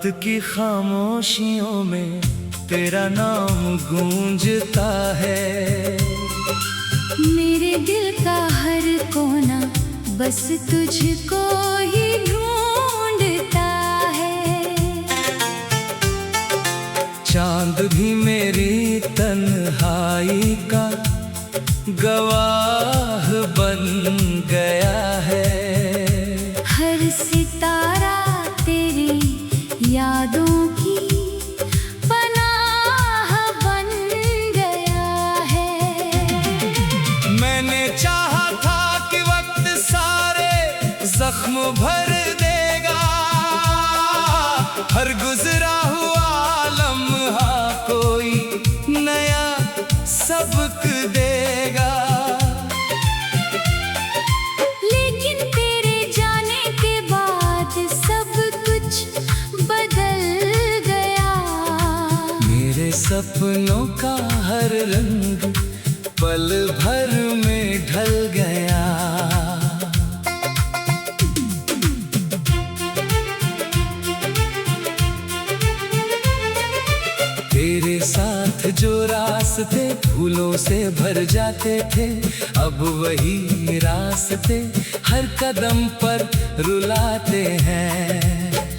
रात की खामोशियों में तेरा नाम गूंजता है। मेरे दिल का हर कोना बस तुझको ही ढूंढता है। चांद भी मेरी तन्हाई का गवाह बन गया है। हर सितारा तेरी यादों की पनाह बन गया है। मैंने चाहा था कि वक्त सारे जख्म भर देगा, हर गुजरा हुआ लम्हा कोई नया सबक देगा। लेकिन तेरे जाने के बाद सब कुछ बदल गया। मेरे सपनों का हर रंग पल भर में ढल गया। तेरे साथ जो रास्ते फूलों से भर जाते थे, अब वही रास्ते हर कदम पर रुलाते हैं।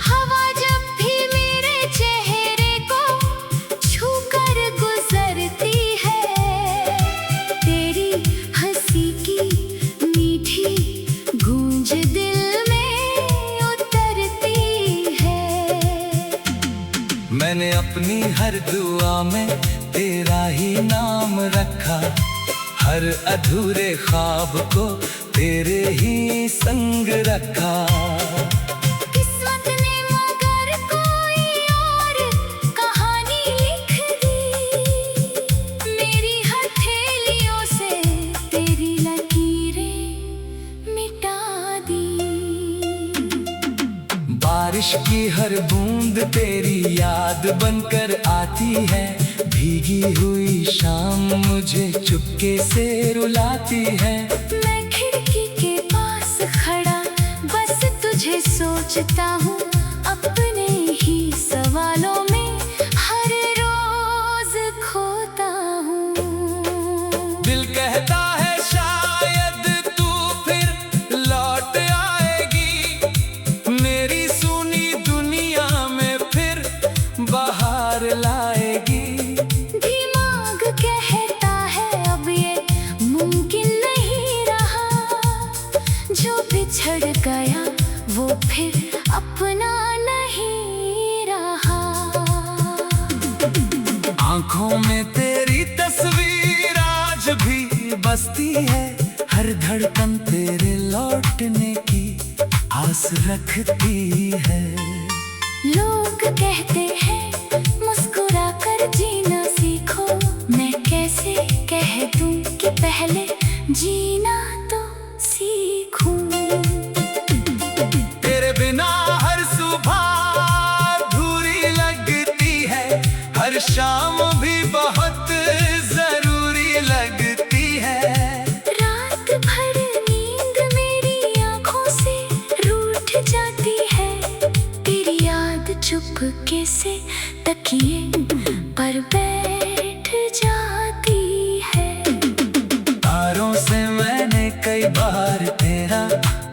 हवा जब भी मेरे चेहरे को छूकर गुजरती है, तेरी हंसी की मीठी गूंज दिल में उतरती है। मैंने अपनी हर दुआ में तेरा ही नाम रखा, हर अधूरे ख्वाब को तेरे ही संग रखा। किस्मत ने मगर कोई और कहानी लिख दी, मेरी हथेलियों से तेरी लकीरें मिटा दी। बारिश की हर बूंद तेरी याद बनकर आती है, भीगी हुई शाम मुझे चुपके से रुलाती है। मैं खिड़की के पास खड़ा बस तुझे सोचता हूँ, अपने ही सवालों में हर रोज खोता हूँ। दिल कहता है शायद तू फिर लौट आएगी, मेरी सुनी दुनिया में फिर बाहर लाएगी। दिमाग कहता है अब ये मुमकिन नहीं रहा, जो बिछड़ गया वो फिर अपना नहीं रहा। आंखों में तेरी तस्वीर आज भी बसती है, हर धड़कन तेरे लौटने की आस रखती है। लोग कहते हैं मुस्कुरा कर जीना सीखो, मैं कैसे कह दूं कि पहले जीना तो सीखूं। तेरे बिना हर सुबह अधूरी लगती है, हर शाम भी बहुत जरूरी लगती है। रात भर नींद मेरी आंखों से रूठ जाती है, तेरी याद चुपके से तकिए पर बैठ जाती है। तारों से मैंने कई बार तेरा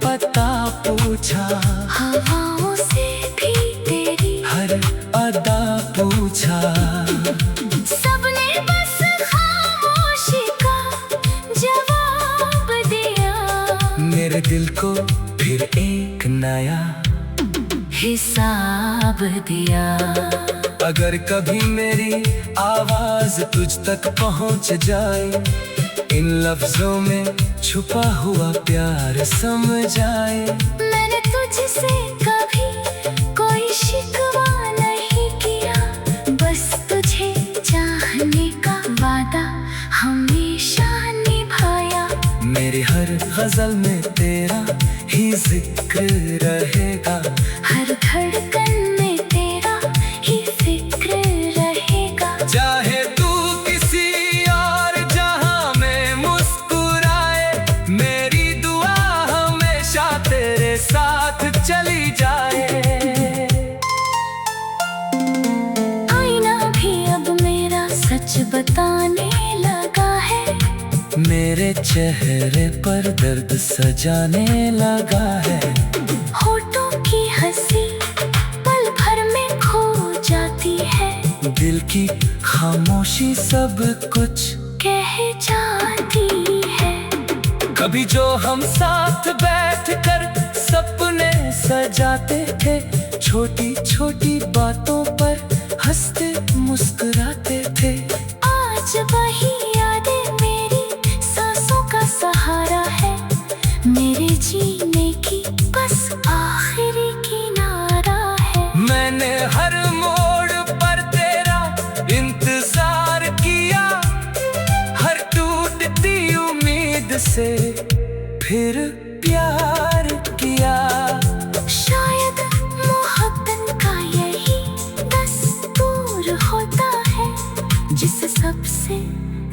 पता पूछा, हवाओं से भी तेरी हर अदा पूछा। सबने बस खामोशी का जवाब दिया, मेरे दिल को फिर एक नया हिसाब दिया। अगर कभी मेरी आवाज तुझ तक पहुंच जाए, इन लफ्जों में छुपा हुआ प्यार समझ आए। मैंने तुझसे कभी कोई शिकवा नहीं किया, बस तुझे चाहने का वादा हमेशा निभाया। मेरी हर गजल में तेरा ही जिक्र रहेगा, हर धड़कन में तेरा ही फिक्र रहेगा। चाहे तू किसी और जहां में मुस्कुराए, मेरी दुआ हमेशा तेरे साथ चली जाए। सच बताने लगा है। मेरे चेहरे पर दर्द सजाने लगा है। होठों की हंसी पल भर में खो जाती है। दिल की खामोशी सब कुछ कह जाती है। कभी जो हम साथ बैठकर सपने सजाते थे, छोटी छोटी बातों पर हंसते मुस्कुराते थे। आज वही यादें मेरी सांसों का सहारा है। मेरे जीने की बस आखिरी किनारा है। मैंने हर मोड़ पर तेरा इंतजार किया, हर टूटती उम्मीद से फिर प्यार किया। शायद मोहब्बत का यही दस्तूर होता है, जिसे सबसे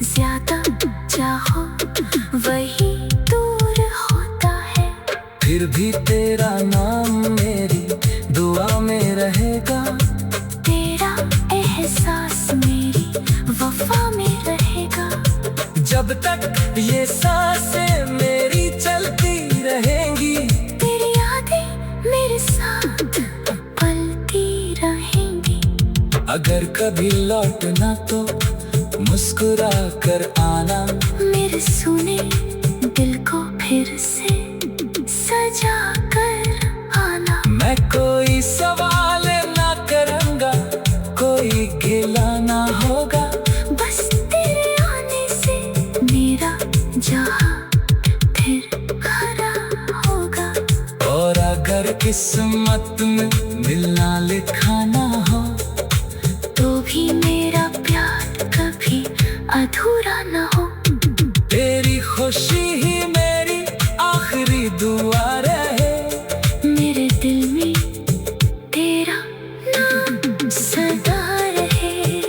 ज्यादा चाहो वही दूर होता है। फिर भी तेरा नाम मेरी दुआ में रहेगा। तेरा एहसास मेरी वफा में रहेगा। जब तक ये सांसें मेरी चलती रहेंगी, तेरी यादें मेरे साथ पलती रहेंगी। अगर कभी लौटना तो मुस्कुरा कर आना। मेरे सुने दिल को फिर से सजा कर आना। मैं कोई सवाल ना करूंगा, कोई गिला ना होगा। बस तेरे आने से मेरा जहां फिर हरा होगा। और अगर किस्मत में मिलना लिखा ना हो, तो भी मेरा प्यार कभी अधूरा न हो। तेरी खुशी ही मेरी आखिरी दुआ रहे। मेरे दिल में तेरा नाम सदा रहे।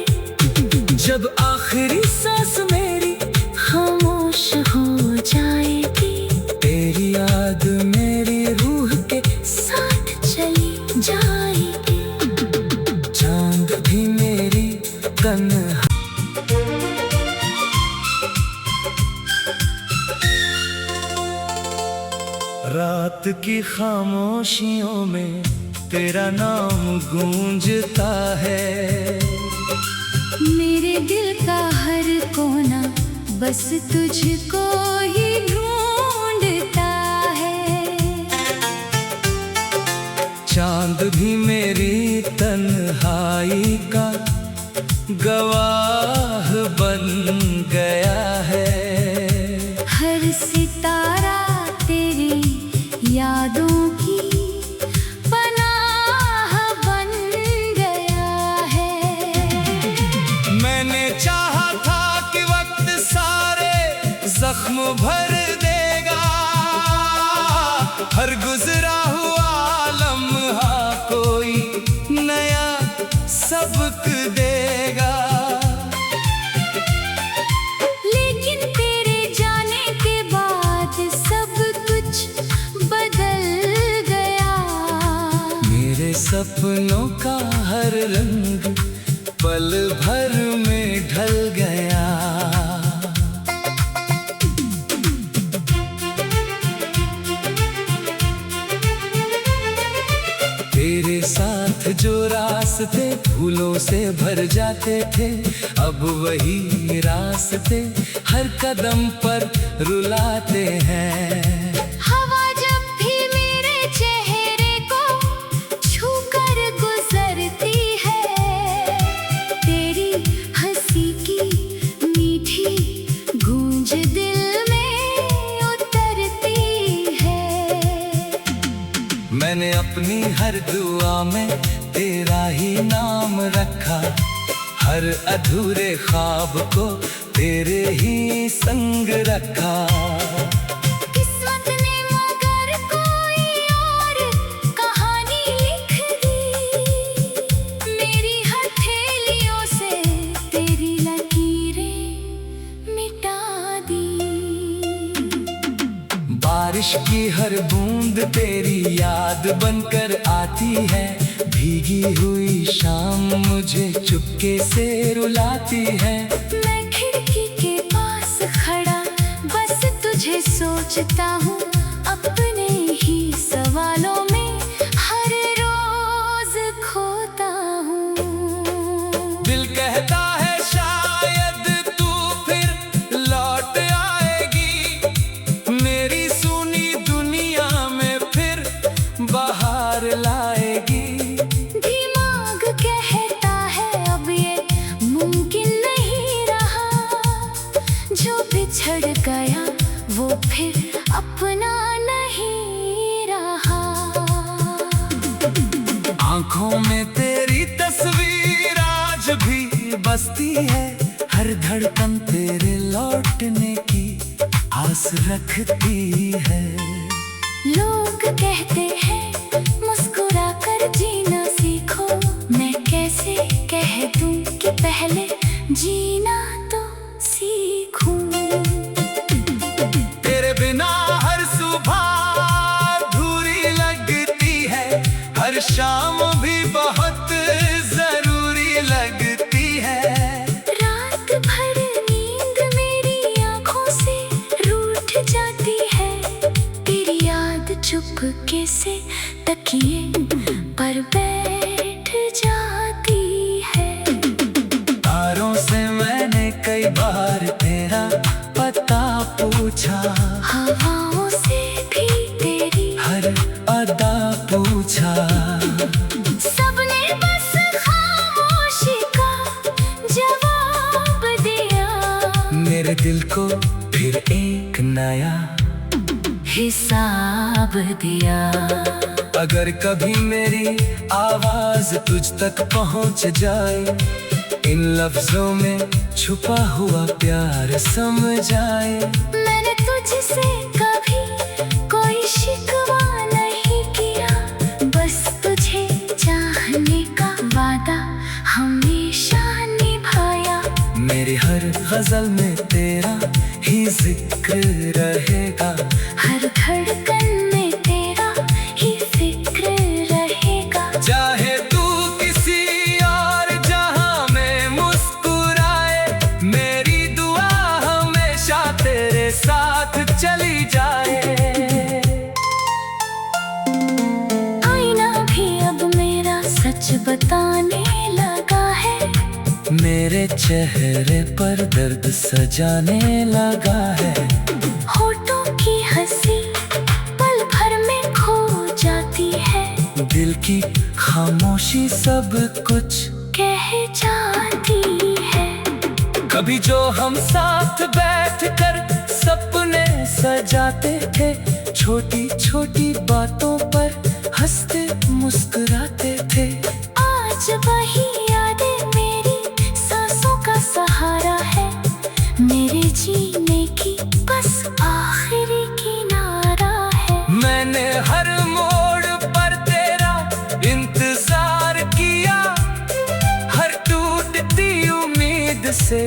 जब आखिरी सांस मेरी खामोश हो जाएगी, तेरी याद मेरी रूह के साथ चली जाएगी। चांद भी मेरी तन्हा रात की खामोशियों में तेरा नाम गूंजता है। मेरे दिल का हर कोना बस तुझको ही ढूंढता है। चांद भी मेरी तन्हाई का गवाह बन गया है। हर सितारा तेरी यादों की पनाह बन गया है। मैंने चाहा था कि वक्त सारे जख्म भर देगा, हर गुजरा हुआ लम्हा कोई नया सबक देगा। लेकिन तेरे जाने के बाद सब कुछ बदल गया। मेरे सपनों का हर रंग पल भर में ढल गया। तेरे साथ जो रास्ते फूलों से भर जाते थे, अब वही रास्ते हर कदम पर रुलाते हैं। हवा जब भी मेरे चेहरे को छूकर गुजरती है, तेरी हंसी की मीठी गूंज दिल में उतरती है। मैंने अपनी हर दुआ में तेरा ही नाम रखा, हर अधूरे ख्वाब को तेरे ही संग रखा। किस्मत ने मगर कोई और कहानी लिख दी। मेरी हथेलियों से तेरी लकीरें मिटा दी। बारिश की हर बूंद तेरी याद बनकर आती है, भीगी हुई शाम मुझे चुपके से रुलाती है। मैं खिड़की के पास खड़ा बस तुझे सोचता हूँ, अपने ही सवालों में हर रोज खोता हूँ। दिल कहता है शायद तू फिर लौट आएगी, मेरी सुनी दुनिया में फिर बाहर लाएगी। दिमाग कहता है अब ये मुमकिन नहीं रहा, जो बिछड़ गया वो फिर अपना नहीं रहा। आंखों में तेरी तस्वीर आज भी बसती है, हर धड़कन तेरे लौटने की आस रखती है। लोग कहते हैं मुस्कुरा कर जीना सीखो, मैं कैसे कह दूं कि पहले जीना तो सीखूं। तेरे बिना हर सुबह अधूरी लगती है, हर शाम भी बहुत जरूरी लगती है। रात भर नींद मेरी आंखों से रूठ जाती है, तेरी याद चुपके से तकिए पर बैठ जाती है। तारों से मैंने कई बार तेरा पता पूछा, हवाओं से भी तेरी हर अदा पूछा। सबने बस खामोशी का जवाब दिया, मेरे दिल को फिर एक नया हिसाब दिया। अगर कभी मेरी आवाज तुझ तक पहुंच जाए, इन लफ्जों में छुपा हुआ प्यार समझ आए। मैंने तुझसे कभी कोई शिकवा नहीं किया, बस तुझे चाहने का वादा हमेशा निभाया। मेरी हर गजल में तेरा ही जिक्र रहेगा, हर धड़कन में तेरा ही फिक्र रहेगा। चाहे तू किसी और जहां में मुस्कुराए, मेरी दुआ हमेशा तेरे साथ चली जाए। आईना भी अब मेरा सच बताने लगा है, मेरे चेहरे पर दर्द सजाने लगा है। होठों की हंसी पल भर में खो जाती है, दिल की खामोशी सब कुछ कह जाती है। कभी जो हम साथ बैठकर सपने सजाते थे, छोटी छोटी बातों पर हंसते मुस्कुराते थे। आज वही यादें मेरी सांसों का सहारा है, मेरे जीने की बस आखिरी किनारा है। मैंने हर मोड़ पर तेरा इंतजार किया, हर टूटती उम्मीद से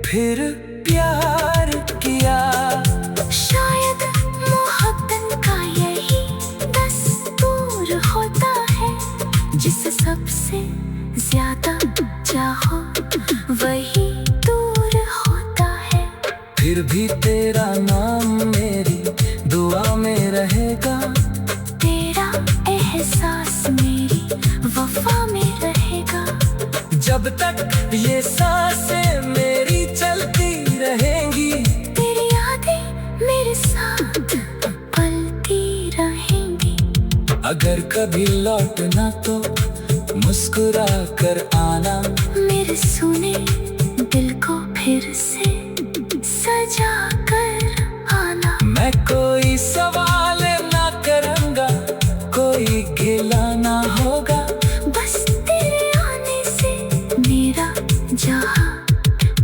फिर प्यार किया। शायद मोहब्बत का यही दस्तूर होता है, जिसे सबसे ज्यादा चाहो वही दूर होता है। फिर भी तेरा नाम मेरी दुआ में रहेगा, तेरा एहसास मेरी वफा में रहेगा। जब तक ये सांसें मेरी चलती रहेंगी, तेरी यादें मेरे साथ पलती रहेंगी। अगर कभी लौटना तो मुस्कुरा कर आना, मेरे सुने दिल को फिर से सजा कर आना। मैं कोई सवाल ना करूंगा, कोई गिला ना होगा, बस तेरे आने से मेरा जहां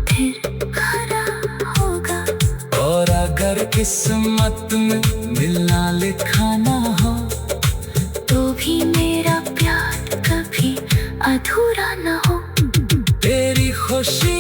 फिर हरा होगा। और अगर किस्मत में मिलना लिखा ना हो, तो भी मेरा प्यार कभी अधूरा न हो। तेरी खुशी